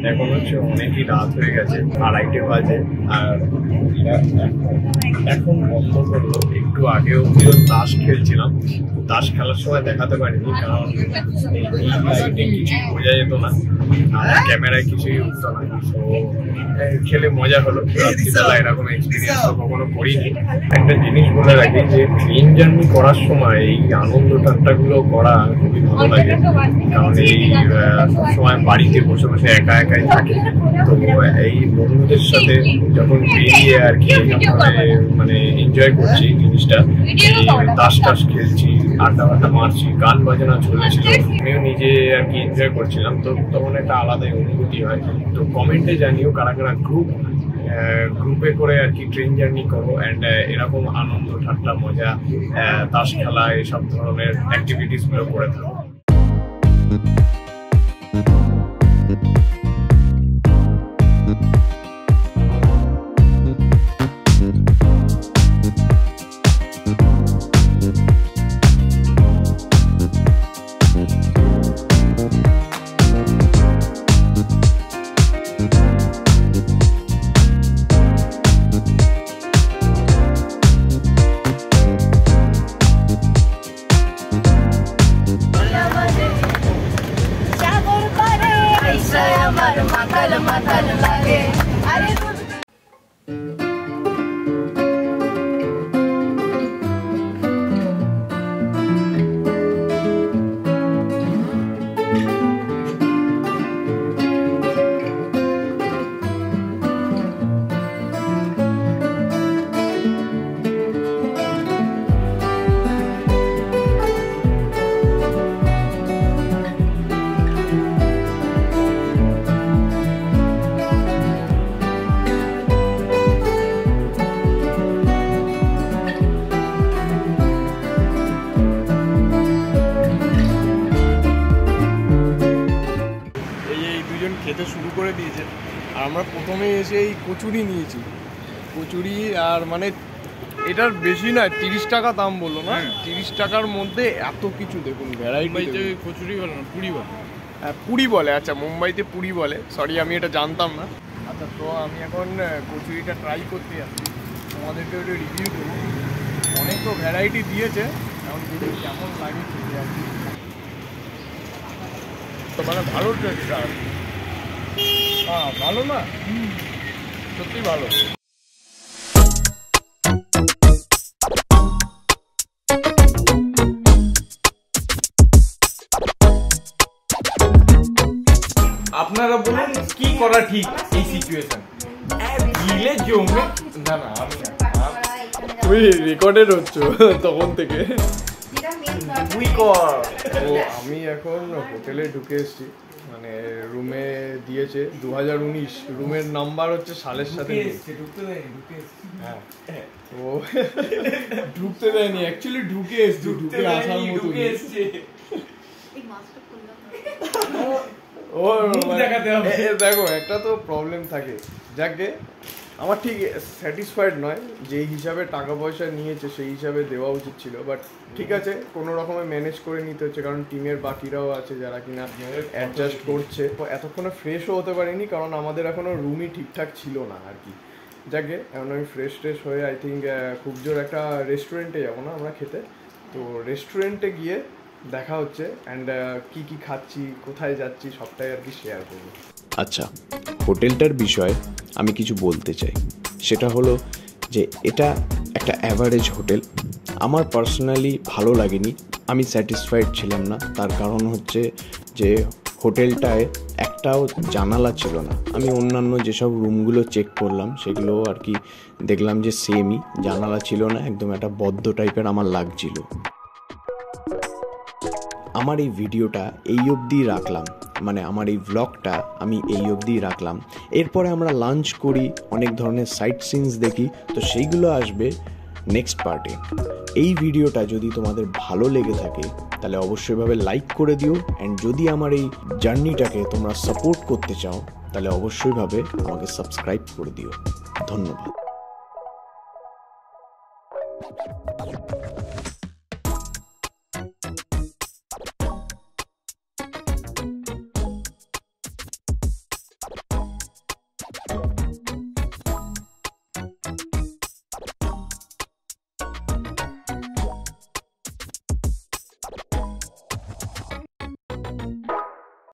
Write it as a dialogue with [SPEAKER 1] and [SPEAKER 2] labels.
[SPEAKER 1] এখন হচ্ছে অনেকই রাত হয়ে গেছে, 2:30 বাজে। আর এখন বন্ধ করলো। একটু আগেও তাস খেলছিলাম, তাস খেলার সময় দেখাতে পারিনি কারণ কিছু বোঝা যেত না, ক্যামেরায় কিছুই উঠতো না। তো খেলে মজা হলো। রাত্রিবেলা এরকম এক্সপিরিয়েন্স তো কখনো করিনি। একটা জিনিস বলে রাখি যে ট্রেন জার্নি করার সময় এই আনন্দ ঠাট্টাগুলো করা খুবই ভালো লাগে, কারণ এই সবসময় বাড়িতে বসে বসে একা একাই থাকে। তো এই বন্ধুদের সাথে যখন বেরিয়ে আর কি মানে এনজয় করছি জিনিসটা, তাস টাস খেলছি, আড্ডা বাড্ডা মারছি, গান বাজনা চলেছিল, আমিও নিজে আর কি এনজয় করছিলাম। তো তখন একটা আলাদাই অনুভূতি হয়। তো কমেন্টে জানিও কারা কারা গ্রুপে করে আর কি ট্রেন জার্নি করো অ্যান্ড এরকম আনন্দ ঠাট্টা মজা তাস খেলা এসব ধরনের অ্যাক্টিভিটিস গুলো করে থাকো।
[SPEAKER 2] খেতে শুরু করে দিয়েছে। আর আমরা প্রথমে এসে এই কচুরি নিয়েছি, কচুরি। আর মানে এটার বেশি না, 30 টাকা দাম বললো না? 30 টাকার মধ্যে এত কিছু দেখুন ভ্যারাইটি।
[SPEAKER 3] কচুরি বলে না, পুরি বলে।
[SPEAKER 2] হ্যাঁ পুরি বলে, আচ্ছা মুম্বাইতে পুরি বলে, সরি আমি এটা জানতাম না। আচ্ছা তো আমি এখন কচুরিটা ট্রাই করতে যাচ্ছি, তোমাদেরকে ওটা রিভিউ দেবো। অনেক তো ভ্যারাইটি দিয়েছে, এখন দেখি কেমন লাগে খেতে আর কি। তো মানে ভালো টেস্ট, হ্যাঁ ভালো না, সত্যি ভালো।
[SPEAKER 3] আপনারা বলুন কি করা ঠিক এই সিচুয়েশন? গিলে জমে না না, আমি না,
[SPEAKER 2] তুই রেকর্ডেড হচ্ছ তখন থেকে।
[SPEAKER 3] তুই কর।
[SPEAKER 2] ও আমি এখন হোটেলে ঢুকে এসেছি, মানে রুমে দিয়েছে 2019, রুমের নাম্বার হচ্ছে সালের সাথে। হ্যাঁ তো ঢুকতে দেয়নি, অ্যাকচুয়ালি ঢুকে এসছি, ঢুকে আসার মতো। ও দেখো একটা তো প্রবলেম থাকে, যাকে আমার ঠিক স্যাটিসফাইড নয় যে হিসাবে টাকা পয়সা নিয়েছে সেই হিসাবে দেওয়া উচিত ছিল, বাট ঠিক আছে কোনো রকমে ম্যানেজ করে নিতে হচ্ছে, কারণ টিমের বাকিরাও আছে যারা কিনা অ্যাডজাস্ট করছে। তো এতক্ষণে ফ্রেশও হতে পারিনি কারণ আমাদের এখনও রুমই ঠিকঠাক ছিল না আর কি। যাকে এখন আমি ফ্রেশ হয়ে আই থিঙ্ক খুব জোর একটা রেস্টুরেন্টে যাবো না আমরা খেতে। তো রেস্টুরেন্টে গিয়ে দেখা হচ্ছে অ্যান্ড কি কি খাচ্ছি, কোথায় যাচ্ছি সবটাই আর কি শেয়ার করবো।
[SPEAKER 4] আচ্ছা, হোটেলটার বিষয়ে আমি কিছু বলতে চাই। সেটা হলো যে এটা একটা অ্যাভারেজ হোটেল। আমার পার্সোনালি ভালো লাগেনি, আমি স্যাটিসফাইড ছিলাম না। তার কারণ হচ্ছে যে হোটেলটায় একটাও জানালা ছিল না। আমি অন্যান্য যেসব রুমগুলো চেক করলাম সেগুলো আর কি দেখলাম যে সেমই, জানালা ছিল না, একদম একটা বদ্ধ টাইপের আমার লাগছিল। আমার এই ভিডিওটা এই অবধি রাখলাম, মানে আমার এই ব্লগটা আমি এই অবধি রাখলাম। এরপরে আমরা লাঞ্চ করি, অনেক ধরনের সাইট সিনস দেখি, তো সেইগুলো আসবে নেক্সট পার্টে। এই ভিডিওটা যদি তোমাদের ভালো লেগে থাকে তাহলে অবশ্যইভাবে লাইক করে দিও, অ্যান্ড যদি আমার এই জার্নিটাকে তোমরা সাপোর্ট করতে চাও তাহলে অবশ্যইভাবে আমাকে সাবস্ক্রাইব করে দিও। ধন্যবাদ।